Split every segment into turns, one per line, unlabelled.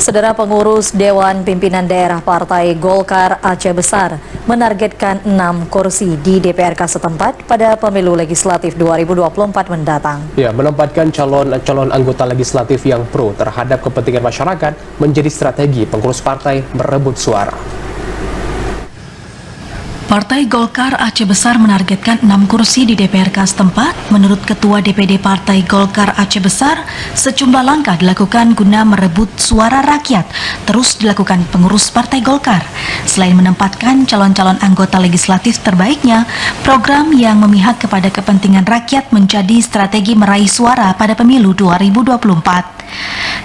Saudara pengurus Dewan Pimpinan Daerah Partai Golkar Aceh Besar menargetkan 6 kursi di DPRK setempat pada pemilu legislatif 2024 mendatang.
Ya, menempatkan calon anggota legislatif yang pro terhadap kepentingan masyarakat menjadi strategi pengurus partai merebut suara.
Partai Golkar Aceh Besar menargetkan 6 kursi di DPRK setempat. Menurut Ketua DPD Partai Golkar Aceh Besar, sejumlah langkah dilakukan guna merebut suara rakyat terus dilakukan pengurus Partai Golkar. Selain menempatkan calon-calon anggota legislatif terbaiknya, program yang memihak kepada kepentingan rakyat menjadi strategi meraih suara pada pemilu 2024.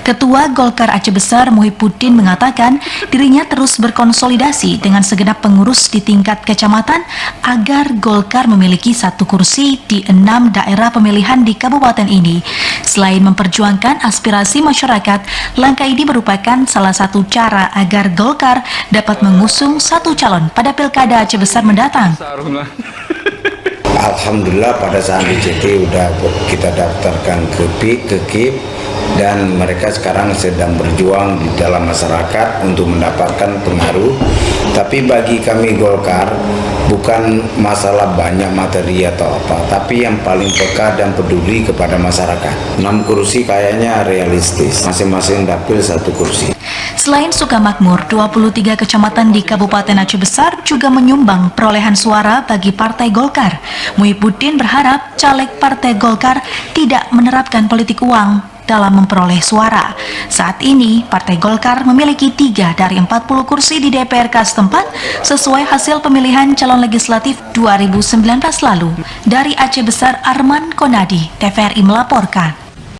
Ketua Golkar Aceh Besar Muhyiddin mengatakan dirinya terus berkonsolidasi dengan segenap pengurus di tingkat kecamatan agar Golkar memiliki 1 kursi di 6 daerah pemilihan di kabupaten ini. Selain memperjuangkan aspirasi masyarakat, langkah ini merupakan salah satu cara agar Golkar dapat mengusung 1 calon pada Pilkada Aceh Besar mendatang.
Alhamdulillah pada saat DCT udah kita daftarkan ke KIP dan mereka sekarang sedang berjuang di dalam masyarakat untuk mendapatkan pengaruh. Tapi bagi kami Golkar bukan masalah banyak materi atau apa, tapi yang paling peka dan peduli kepada masyarakat. 6 kursi kayaknya realistis, masing-masing dapil 1 kursi.
Selain Sukamakmur, 23 kecamatan di Kabupaten Aceh Besar juga menyumbang perolehan suara bagi Partai Golkar. Muhyiddin berharap caleg Partai Golkar tidak menerapkan politik uang dalam memperoleh suara. Saat ini, Partai Golkar memiliki 3 dari 40 kursi di DPRK setempat sesuai hasil pemilihan calon legislatif 2019 lalu. Dari Aceh Besar, Arman Konadi, TVRI melaporkan.